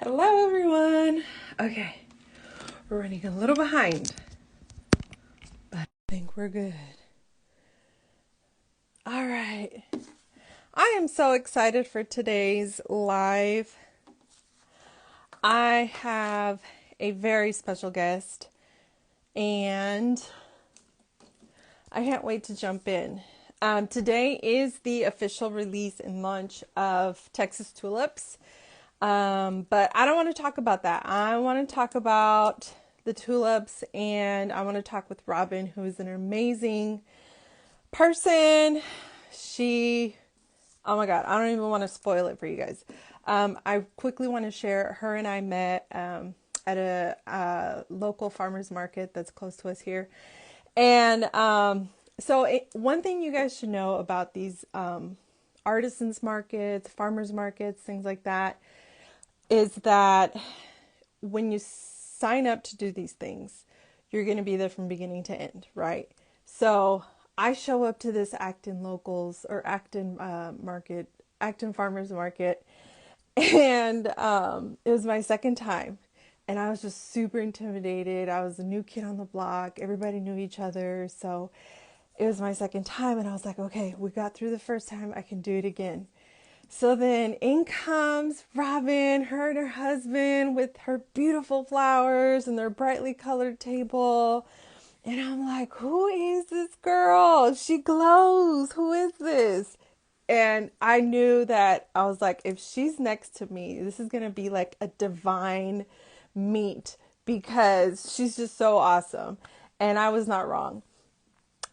Hello, everyone. Okay, we're running a little behind, but I think we're good. All right. I am so excited for today's live. I have a very special guest, and I can't wait to jump in. Today is the official release and launch of Texas Tulips. But I don't want to talk about that. I want to talk about the tulips, and I want to talk with Robin, who is an amazing person. Oh my God, I don't even want to spoil it for you guys. I quickly want to share, her and I met at a local farmer's market that's close to us here. And one thing you guys should know about these artisans markets, farmers markets, things like that, is that when you sign up to do these things, you're going to be there from beginning to end, right? So I show up to this Acton locals or Acton market, Acton farmers market, and it was my second time. And I was just super intimidated. I was a new kid on the block. Everybody knew each other. So it was my second time. And I was like, okay, we got through the first time. I can do it again. So then in comes Robin, her and her husband with her beautiful flowers and their brightly colored table. And I'm like, who is this girl? She glows. Who is this? And I knew that I was like, if she's next to me, this is going to be like a divine meet because she's just so awesome. And I was not wrong.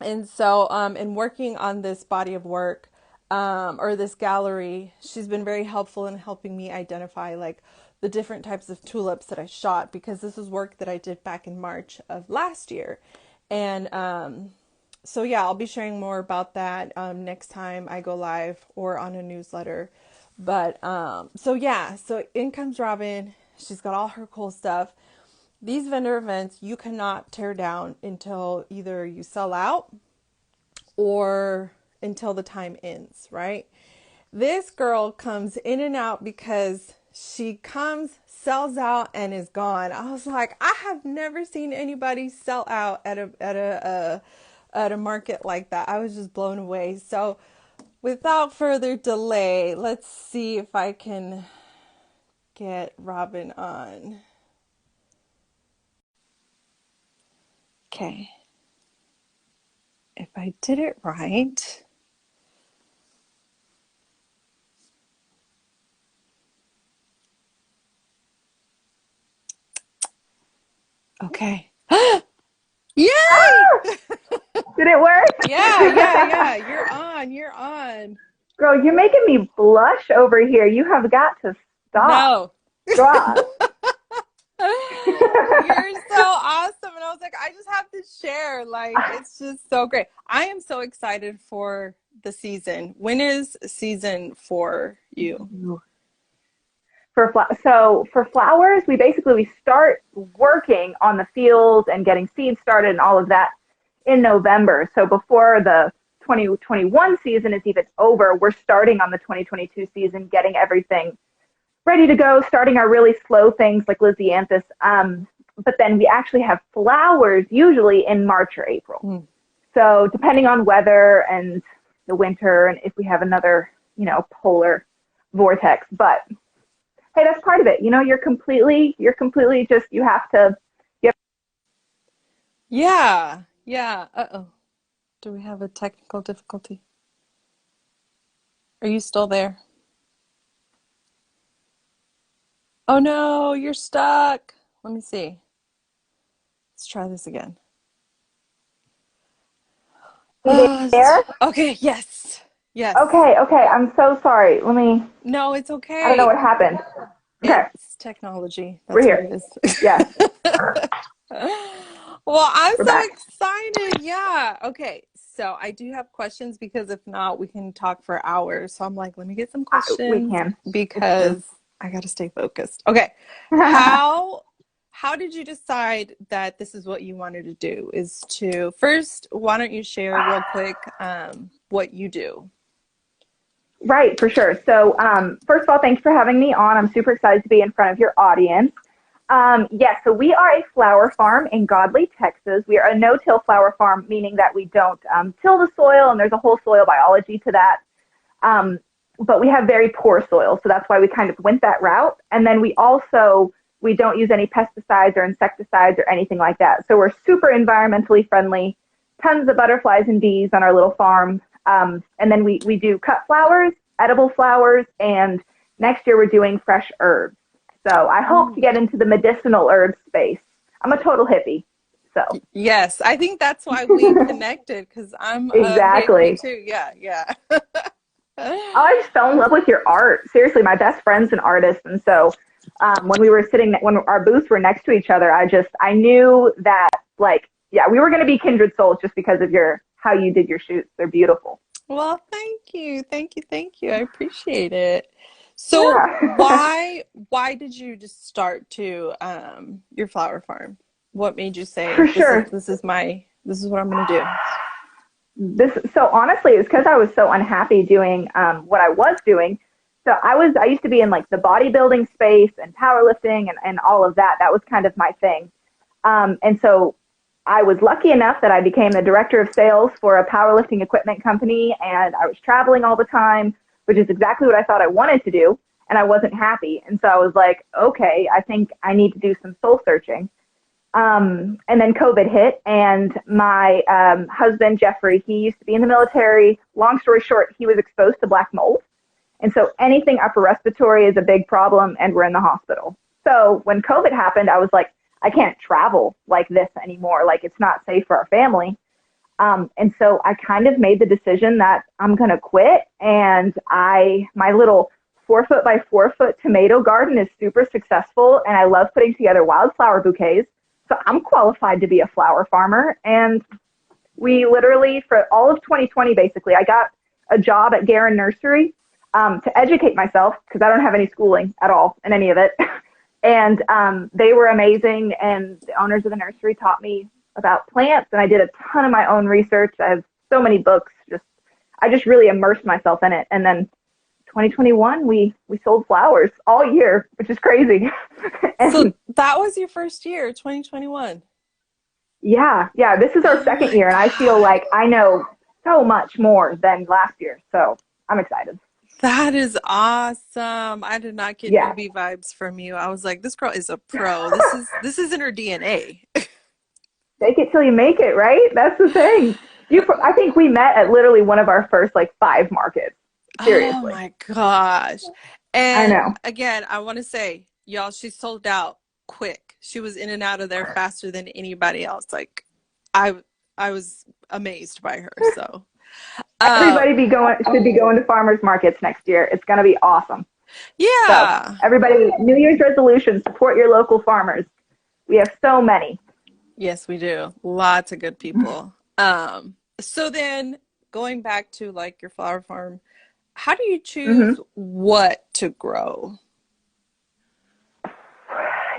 And so, in working on this body of work, or this gallery, she's been very helpful in helping me identify like the different types of tulips that I shot, because this is work that I did back in March of last year. And so yeah, I'll be sharing more about that next time I go live or on a newsletter. But so in comes Robin. She's got all her cool stuff. These vendor events you cannot tear down until either you sell out or until the time ends, right? This girl comes in and out because she comes, sells out, and is gone. I was like, I have never seen anybody sell out at a market like that. I was just blown away. So without further delay, let's see if I can get Robin on. Okay. If I did it right. Okay. Yay! Did it work? Yeah. You're on. Girl, you're making me blush over here. You have got to stop. No. Stop. You're so awesome. And I was like, I just have to share. Like, it's just so great. I am so excited for the season. When is season for you? So for flowers, we start working on the fields and getting seeds started and all of that in November. So before the 2021 season is even over, we're starting on the 2022 season, getting everything ready to go, starting our really slow things like Lysianthus. But then we actually have flowers usually in March or April. Mm. So depending on weather and the winter and if we have another, polar vortex. But hey, that's part of it. You're completely just, you have to. Yeah. Uh-oh. Do we have a technical difficulty? Are you still there? Oh no, you're stuck. Let me see. Let's try this again. You there? Okay, yes. Okay. I'm so sorry. No, it's I don't know okay. what happened. Okay, It's technology. we're That's what here. it is. Yes, Well, I'm we're so back. excited. Yeah. Okay. So I do have questions, because if not, we can talk for hours. So I'm like, let me get some We questions can. It's true. because I got to stay focused. Okay. How did you decide that this is what you wanted to do? Is to first, why don't you share real quick what you do? Right, for sure. So, first of all, thanks for having me on. I'm super excited to be in front of your audience. Yes, so we are a flower farm in Godley, Texas. We are a no-till flower farm, meaning that we don't till the soil, and there's a whole soil biology to that. Um, but we have very poor soil, so that's why we kind of went that route. And then we don't use any pesticides or insecticides or anything like that. So we're super environmentally friendly. Tons of butterflies and bees on our little farm. And then we do cut flowers, edible flowers, and next year we're doing fresh herbs. So I hope to Oh. get into the medicinal herb space. I'm a total hippie. So Yes, I think that's why we connected because I'm a hippie exactly. too. Yeah, yeah. Oh, I just fell in love with your art. Seriously, my best friend's an artist, and so when we were sitting, when our booths were next to each other, I knew that like, yeah, we were going to be kindred souls just because of your how you did your shoots. They're beautiful. Well, thank you. Thank you. Thank you. I appreciate it. So Yeah, why did you just start to your flower farm? What made you for say sure. this is what I'm gonna do? This so honestly, it's because I was so unhappy doing what I was doing. So I used to be in like the bodybuilding space and powerlifting and all of that. That was kind of my thing. And so I was lucky enough that I became the director of sales for a powerlifting equipment company, and I was traveling all the time, which is exactly what I thought I wanted to do. And I wasn't happy. And so I was like, okay, I think I need to do some soul searching. And then COVID hit, and my husband, Jeffrey, he used to be in the military. Long story short, he was exposed to black mold. And so anything upper respiratory is a big problem, and we're in the hospital. So when COVID happened, I was like, I can't travel like this anymore. Like, it's not safe for our family. And so I kind of made the decision that I'm going to quit. And my little 4 foot by 4 foot tomato garden is super successful. And I love putting together wildflower bouquets. So I'm qualified to be a flower farmer. And we literally, for all of 2020, basically, I got a job at Guerin Nursery to educate myself because I don't have any schooling at all in any of it. And they were amazing. And the owners of the nursery taught me about plants. And I did a ton of my own research. I have so many books. I just really immersed myself in it. And then 2021, we sold flowers all year, which is crazy. So And that was your first year, 2021. yeah, this is our Oh second my year, and I feel God. like I know so much more than last year. So I'm excited. That is awesome. I did not get Yeah. newbie vibes from you. I was like, this girl is a pro. This is in her DNA. Fake it till you make it, right? That's the thing. I think we met at literally one of our first like five markets. Oh Seriously. my gosh. I And know. again, I want to say, y'all, she sold out quick. She was in and out of there faster than anybody else. Like I I was amazed by her. So, Everybody um, should be going to farmers markets next year. It's going to be awesome. So yeah. everybody, New Year's resolution, support your local farmers. We have so many. Yes, we do. Lots of good people. So then going back to like your flower farm, how do you choose Hmm. what to grow?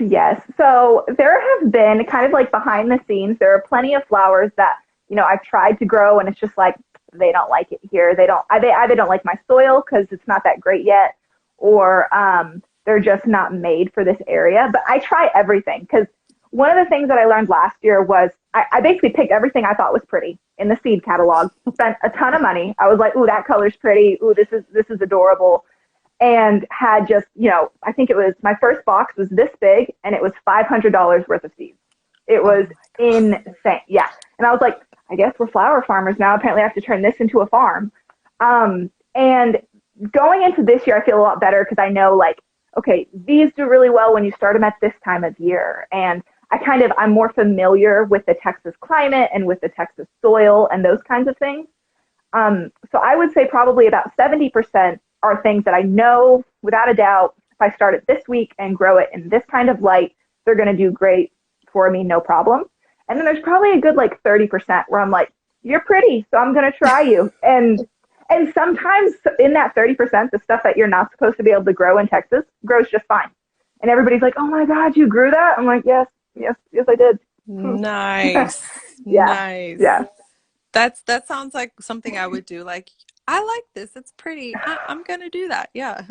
Yes. So there have been kind of like behind the scenes, there are plenty of flowers that, I've tried to grow and it's just like they don't like it here. They either don't like my soil because it's not that great yet, or they're just not made for this area. But I try everything because one of the things that I learned last year was I basically picked everything I thought was pretty in the seed catalog, spent a ton of money. I was like, ooh, that color's pretty. Ooh, this is adorable, and had just, I think it was my first box was this big and it was $500 worth of seeds. It Oh was my insane. Yeah. And I was like, I guess we're flower farmers now. Apparently I have to turn this into a farm. And going into this year, I feel a lot better because I know like, okay, these do really well when you start them at this time of year. And I'm more familiar with the Texas climate and with the Texas soil and those kinds of things. So I would say probably about 70% are things that I know without a doubt, if I start it this week and grow it in this kind of light, they're going to do great for me, no problem. And then there's probably a good like 30% where I'm like, you're pretty, so I'm going to try you. And sometimes in that 30%, the stuff that you're not supposed to be able to grow in Texas grows just fine. And everybody's like, oh my God, you grew that? I'm like, yes, I did. Nice. Yeah, Nice. yeah. That sounds like something I would do. Like I like this. It's pretty. I'm gonna do that. Yeah.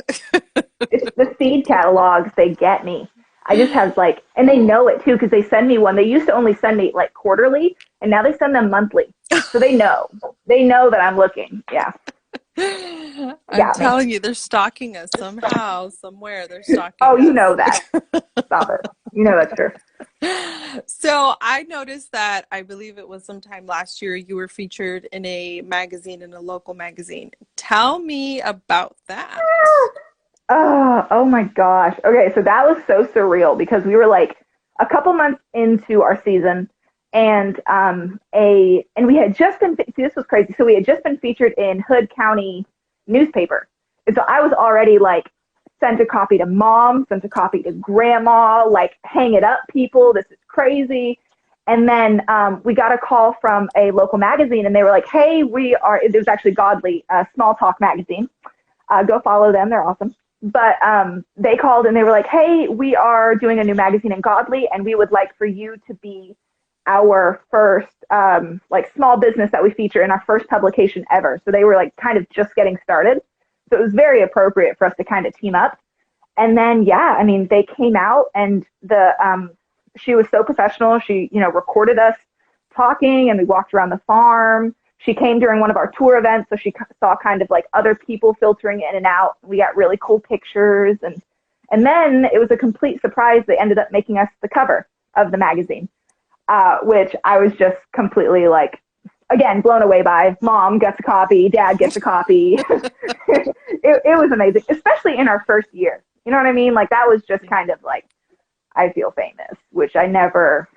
It's the seed catalogs. They get me. I just have like, and they know it too because they send me one. They used to only send me like quarterly, and now they send them monthly. So they know. They know that I'm looking. Yeah, I'm got me. telling you, they're stalking us somehow, somewhere. They're Oh, stalking you us. know that. Stop it. You know that's true. So I noticed that I believe it was sometime last year you were featured in a magazine, in a local magazine. Tell me about that. Oh my gosh. Okay, so that was so surreal because we were like a couple months into our season, and we had just been see this was crazy. So we had just been featured in Hood County newspaper, and so I was already like sent a copy to mom, sent a copy to grandma, like hang it up, people. This is crazy. And then we got a call from a local magazine, and they were like, "Hey, we are." It was actually Godly, Small Talk magazine. Go follow them; they're awesome. But they called and they were like, "Hey, we are doing a new magazine in Godly, and we would like for you to be our first like small business that we feature in our first publication ever." So they were like kind of just getting started. So it was very appropriate for us to kind of team up. And then yeah, I mean, they came out and the she was so professional. She recorded us talking, and we walked around the farm. She came during one of our tour events, so she saw kind of like other people filtering in and out. We got really cool pictures, and then it was a complete surprise. They ended up making us the cover of the magazine, which I was just completely like, again, blown away by. Mom gets a copy, dad gets a copy. It was amazing, especially in our first year. You know what I mean? Like that was just kind of like, I feel famous, which I never,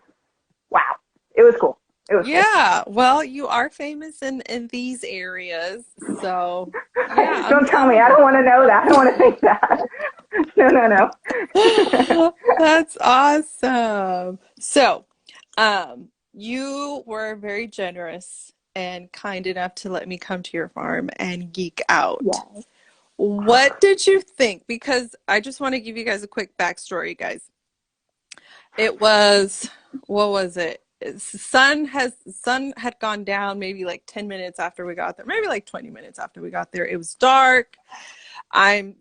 wow. It was cool. It was cool. Yeah, well, you are famous in these areas, so yeah, I'm Don't tell me. telling I you. don't want to know that. I don't want to think that. No, no, no. That's awesome. So, you were very generous and kind enough to let me come to your farm and geek out. Yeah. What did you think? Because I just want to give you guys a quick backstory, guys. It was, what was it? Sun had gone down maybe like 10 minutes after we got there, maybe like 20 minutes after we got there. It was dark. I'm,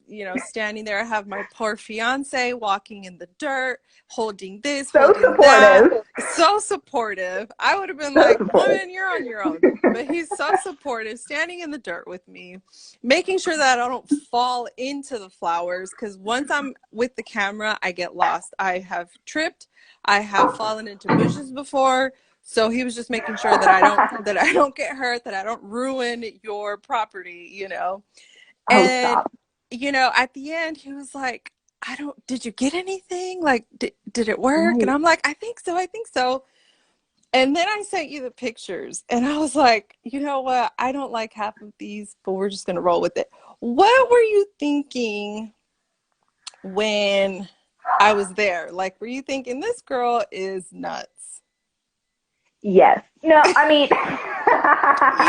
standing there. I have my poor fiance walking in the dirt, holding this, So holding that. supportive. So supportive. I would have been So like, supportive. woman, you're on your own. But he's so supportive, standing in the dirt with me, making sure that I don't fall into the flowers. Because once I'm with the camera, I get lost. I have tripped. I have fallen into bushes before. So he was just making sure that I don't get hurt, that I don't ruin your property. Oh, And, stop. at the end, he was like, did you get anything? Like, did it work? And Right. I'm like, I think so. I think so. And then I sent you the pictures, and I was like, you know what? I don't like half of these, but we're just going to roll with it. What were you thinking when I was there? Like, were you thinking this girl is nuts? Yes. No, I mean,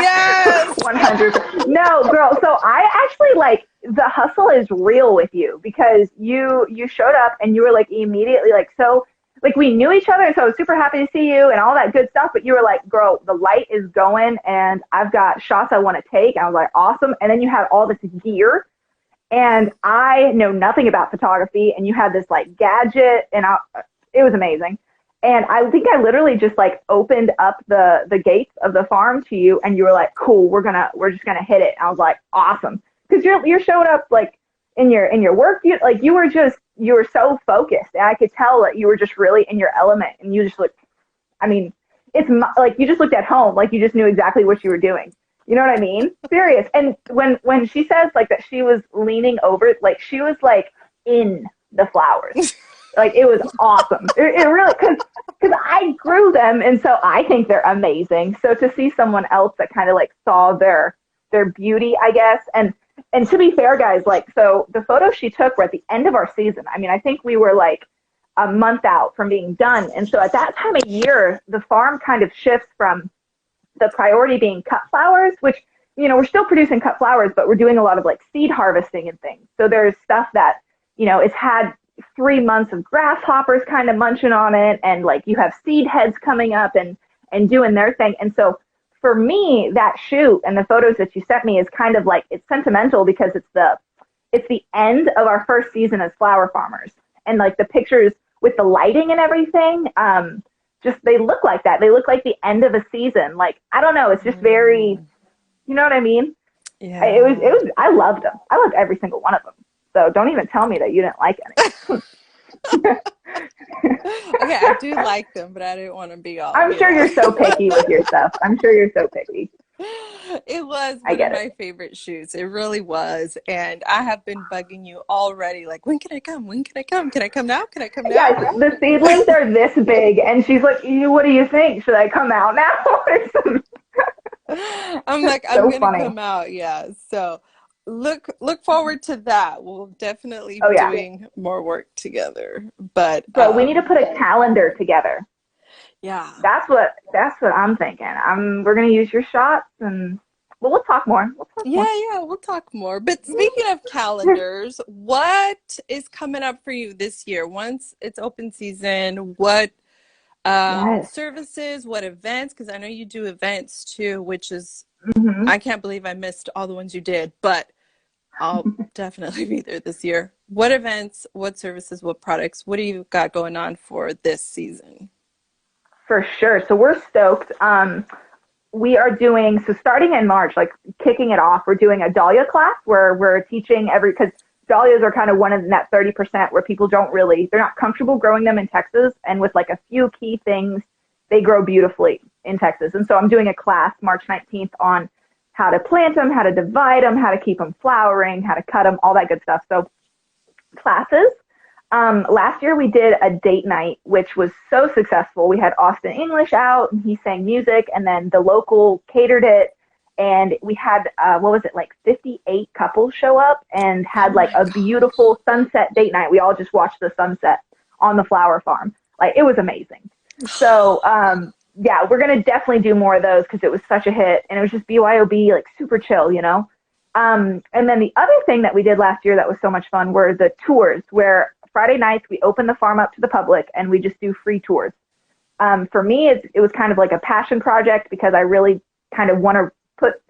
Yes. 100. No, girl. So I actually like the hustle is real with you because you showed up and you were like immediately like so like we knew each other, and so I was super happy to see you and all that good stuff. But you were like, girl, the light is going and I've got shots I want to take. And I was like, awesome. And then you had all this gear, and I know nothing about photography, and you had this like gadget, and it was amazing. And I think I literally just like opened up the gates of the farm to you, and you were like, "Cool, we're just gonna hit it." And I was like, "Awesome," because you're showing up like in your work, you were so focused, and I could tell that you were just really in your element, and you just looked. I mean, like you just looked at home, like you just knew exactly what you were doing. You know what I mean? Serious. And when she says like that, she was leaning over, like she was like in the flowers. Like it was awesome. It really because I grew them, and so I think they're amazing. So to see someone else that kind of like saw their beauty, I guess, and to be fair, guys, like so the photos she took were at the end of our season. I mean, I think we were like a month out from being done, and so at that time of year, the farm kind of shifts from the priority being cut flowers, which we're still producing cut flowers, but we're doing a lot of like seed harvesting and things. So there's stuff that it's had 3 months of grasshoppers kind of munching on it, and like you have seed heads coming up and doing their thing. And so for me, that shoot and the photos that you sent me is kind of like, it's sentimental because it's the end of our first season as flower farmers. And like the pictures with the lighting and everything, just they look like that. They look like the end of a season. Like, I don't know, it's just very, you know what I mean? Yeah. I loved them. I loved every single one of them. So don't even tell me that you didn't like any. Okay, I do like them, but I didn't want to be all, I'm you sure know. you're so picky with your stuff. I'm sure you're so picky. It was I one of get it. my favorite shoots. It really was. And I have been bugging you already, like, when can I come? When can I come? Can I come now? Can I come now? Guys, the seedlings are this big, and she's like, what do you think? Should I come out now? I'm like, I'm So gonna funny. come out, yeah. So look forward to that. We'll definitely Oh, be yeah. doing more work together. But Bro, we need to put a calendar together. yeah. That's what I'm thinking. We're gonna use your shots, and well, we'll talk more. We'll talk more. Yeah, we'll talk more. But speaking of calendars, what is coming up for you this year? Once it's open season, what Yes. services, what events? Because I know you do events too, which is, Hmm. I can't believe I missed all the ones you did, but I'll definitely be there this year. What events, what services, what products, what do you got going on for this season? For sure. So we're stoked. We are doing, so starting in March, like kicking it off, we're doing a Dahlia class where we're teaching because dahlias are kind of one of that 30% where people they're not comfortable growing them in Texas. And with like a few key things, they grow beautifully in Texas. And so I'm doing a class March 19th on how to plant them, how to divide them, how to keep them flowering, how to cut them, all that good stuff. So classes. Last year we did a date night, which was so successful. We had Austin English out, and he sang music, and then the local catered it. And we had, what was it, like 58 couples show up and Oh had like my a gosh. beautiful sunset date night. We all just watched the sunset on the flower farm. Like, it was amazing. So, yeah, we're going to definitely do more of those because it was such a hit. And it was just BYOB, like super chill, you know? And then the other thing that we did last year that was so much fun were the tours, where Friday nights we open the farm up to the public and we just do free tours. For me, it was kind of like a passion project because I really kind of want to put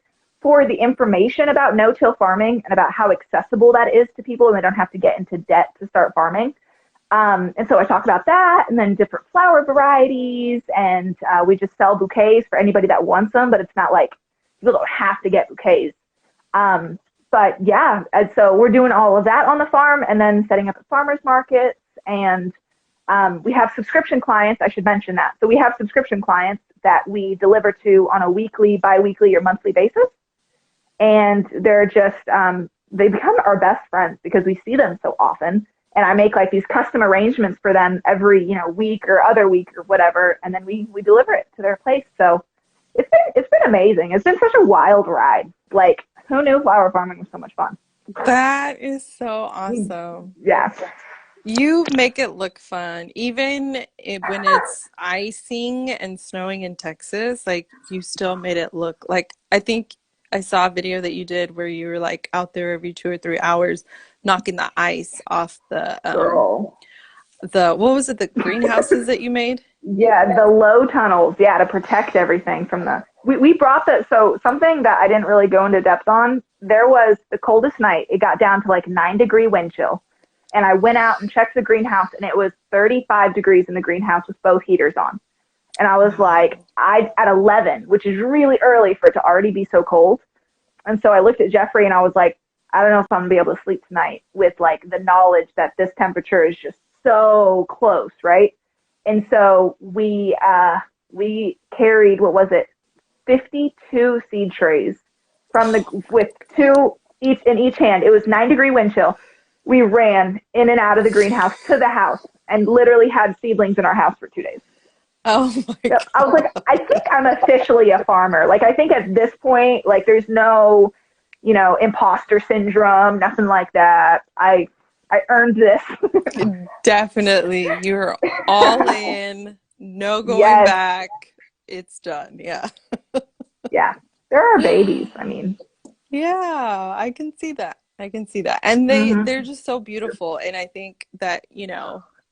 forward the information about no-till farming and about how accessible that is to people and they don't have to get into debt to start farming. And so I talk about that and then different flower varieties, and we just sell bouquets for anybody that wants them, but it's not like people don't have to get bouquets. But yeah, and so we're doing all of that on the farm and then setting up at farmers markets. And we have subscription clients. I should mention that. So we have subscription clients that we deliver to on a weekly, bi-weekly, or monthly basis. And they're just, they become our best friends because we see them so often. And I make like these custom arrangements for them every, week or other week or whatever. And then we deliver it to their place. So it's been amazing. It's been such a wild ride. Like, who knew flower farming was so much fun? That is so awesome. Yeah. You make it look fun, even when it's icing and snowing in Texas, like you still made it look like, I think I saw a video that you did where you were like out there every 2 or 3 hours knocking the ice off Girl. what was it, the greenhouses that you made? Yeah, the low tunnels, yeah, to protect everything from we brought so something that I didn't really go into depth on, there was the coldest night. It got down to like 9-degree wind chill. And I went out and checked the greenhouse and it was 35 degrees in the greenhouse with both heaters on. And I was like, Wow. at 11, which is really early for it to already be so cold. And so I looked at Jeffrey and I was like, I don't know if I'm gonna be able to sleep tonight with like the knowledge that this temperature is just so close, right? And so we carried, what was it, 52 seed trays with two each in each hand. It was 9-degree wind chill. We ran in and out of the greenhouse to the house and literally had seedlings in our house for 2 days. Oh my So I was like, I think God. I'm officially a farmer. Like, I think at this point, like, there's no, imposter syndrome, nothing like that. I earned this. Definitely. You're all in, no going Yes. back. It's done. Yeah. Yeah. There are babies. I mean, Yeah, I can see that. I can see that. And they're hmm just so beautiful. And I think that,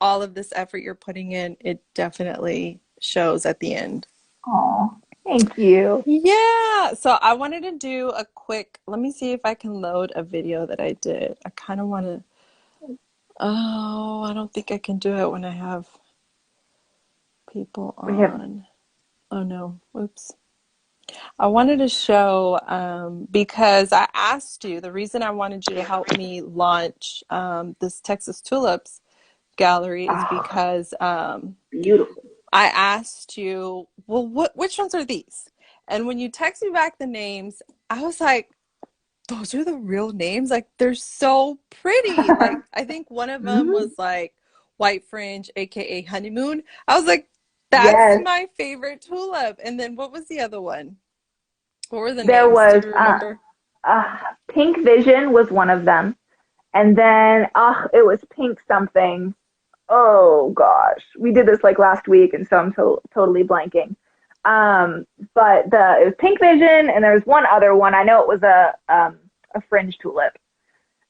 all of this effort you're putting in, it definitely shows at the end. oh. Thank you. Yeah, so I wanted to do a quick, let me see if I can load a video that I did. I kind of want to, oh, I don't think I can do it when I have people We have, on. Oh no, oops. I wanted to show because I asked you, the reason I wanted you to help me launch this Texas Tulips gallery is oh, because beautiful. I asked you, well, which ones are these? And when you text me back the names, I was like, those are the real names. Like they're so pretty. Like I think one of them Mhm. was like White Fringe, aka Honeymoon. I was like, that's Yes, my favorite tulip. And then what was the other one? What were the there names? Do was you remember? uh, Pink Vision was one of them, and then it was Pink something. Oh gosh, we did this like last week, and so I'm totally blanking. Um, but it was Pink Vision, and there was one other one. I know it was a fringe tulip,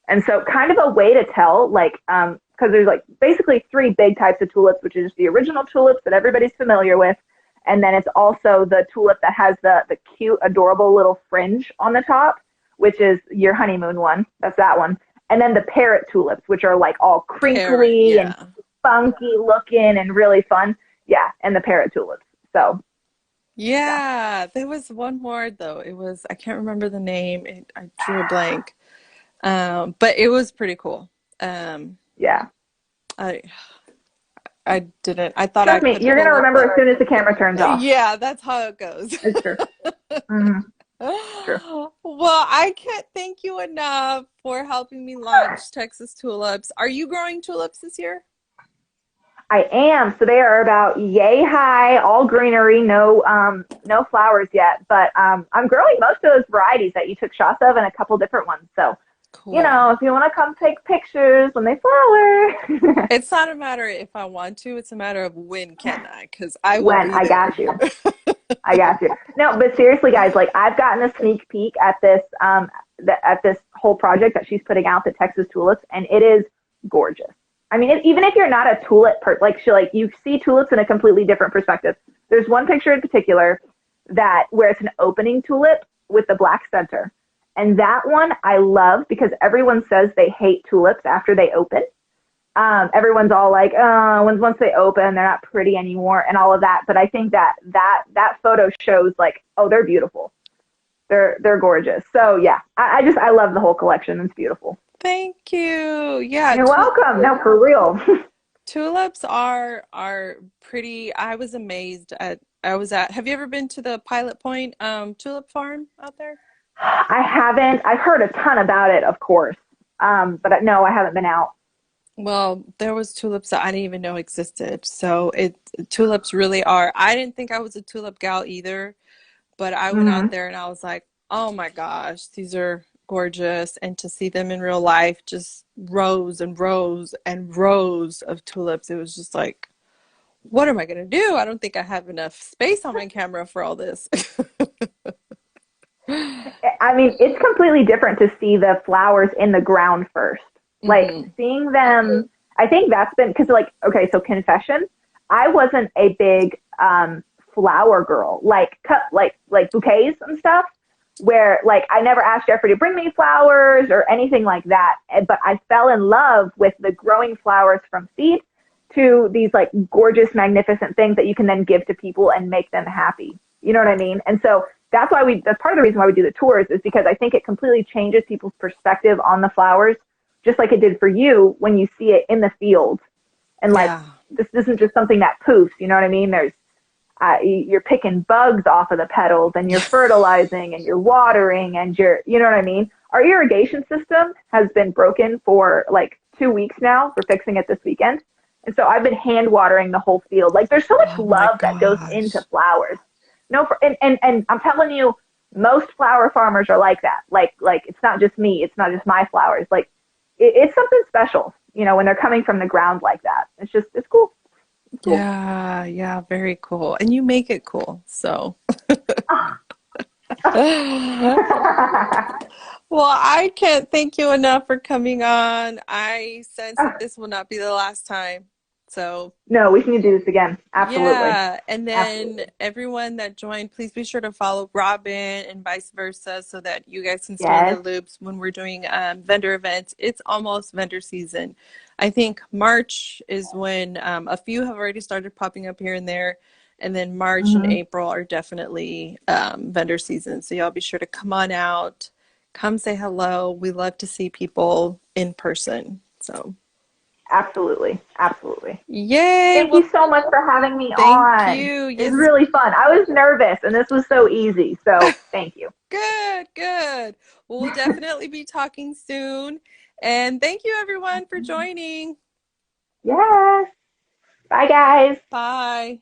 and so kind of a way to tell, like, because there's like basically three big types of tulips, which is the original tulips that everybody's familiar with, and then it's also the tulip that has the cute, adorable little fringe on the top, which is your honeymoon one. That's that one. And then the parrot tulips, which are like all Parrot, crinkly and yeah. funky looking and really fun. Yeah, and the parrot tulips. So yeah, Yeah, there was one more though. It was, I can't remember the name. I drew a blank. But it was pretty cool. Um, yeah. I I didn't. I thought I Trust me, could you're gonna pull up remember a. as soon as the camera turns off. Yeah, that's how it goes. It's true. Mm-hmm. True. Well, I can't thank you enough for helping me launch Texas Tulips. Are you growing tulips this year? I am. So they are about yay high, all greenery, no flowers yet. But I'm growing most of those varieties that you took shots of and a couple different ones. So, Cool. if you want to come take pictures when they flower, It's not a matter if I want to, it's a matter of when can I, because I will when be I got there. you. I got you. No, but seriously, guys, like I've gotten a sneak peek at this whole project that she's putting out, the Texas Tulips, and it is gorgeous. I mean, even if you're not a tulip you see tulips in a completely different perspective. There's one picture in particular that where it's an opening tulip with the black center, and that one I love because everyone says they hate tulips after they open. Everyone's all like, once they open, they're not pretty anymore and all of that. But I think that photo shows like, oh, they're beautiful. They're gorgeous. So yeah, I love the whole collection. It's beautiful. Thank you. Yeah, You're welcome. No, for real. tulips are pretty. I was amazed at I was at have you ever been to the Pilot Point tulip farm out there? I haven't. I've heard a ton about it, of course. But no, I haven't been out. Well, there was tulips that I didn't even know existed. So it tulips really are. I didn't think I was a tulip gal either, but I went out Hmm. there and I was like, "Oh my gosh, these are gorgeous." And to see them in real life, just rows and rows and rows of tulips, it was just like, what am I gonna do? I don't think I have enough space on my camera for all this. I mean, it's completely different to see the flowers in the ground first. Like Hmm. seeing them, I think that's been because, like, okay, so confession, I wasn't a big flower girl, like cut like bouquets and stuff. Where like I never asked Jeffrey to bring me flowers or anything like that, but I fell in love with the growing flowers from seed to these like gorgeous, magnificent things that you can then give to people and make them happy. You know what I mean? And so that's part of the reason why we do the tours is because I think it completely changes people's perspective on the flowers, just like it did for you when you see it in the field. And like, Yeah. this isn't just something that poofs, you know what I mean? You're picking bugs off of the petals and you're fertilizing and you're watering and you know what I mean? Our irrigation system has been broken for like 2 weeks now. We're fixing it this weekend. And so I've been hand watering the whole field. Like there's so much Oh my love that goes into gosh. flowers. No, and I'm telling you, most flower farmers are like that. Like it's not just me. It's not just my flowers. Like it's something special, when they're coming from the ground like that. It's cool. It's cool. Yeah, yeah, very cool. And you make it cool. So, well, I can't thank you enough for coming on. I sense that this will not be the last time. So No, we can do this again. Absolutely. yeah, and then Absolutely. everyone that joined, please be sure to follow Robin and vice versa so that you guys can stay in the Yes. loops when we're doing vendor events. It's almost vendor season. I think March is when a few have already started popping up here and there, and then March and Hmm. April are definitely vendor season. So y'all be sure to come on out, come say hello. We love to see people in person. So Absolutely. Absolutely. yay! Thank you Well, so much for having me thank on. you. It was Yes. really fun. I was nervous and this was so easy. So thank you. Good, good. Well, we'll definitely be talking soon. And thank you everyone for joining. Yes. Bye, guys. Bye.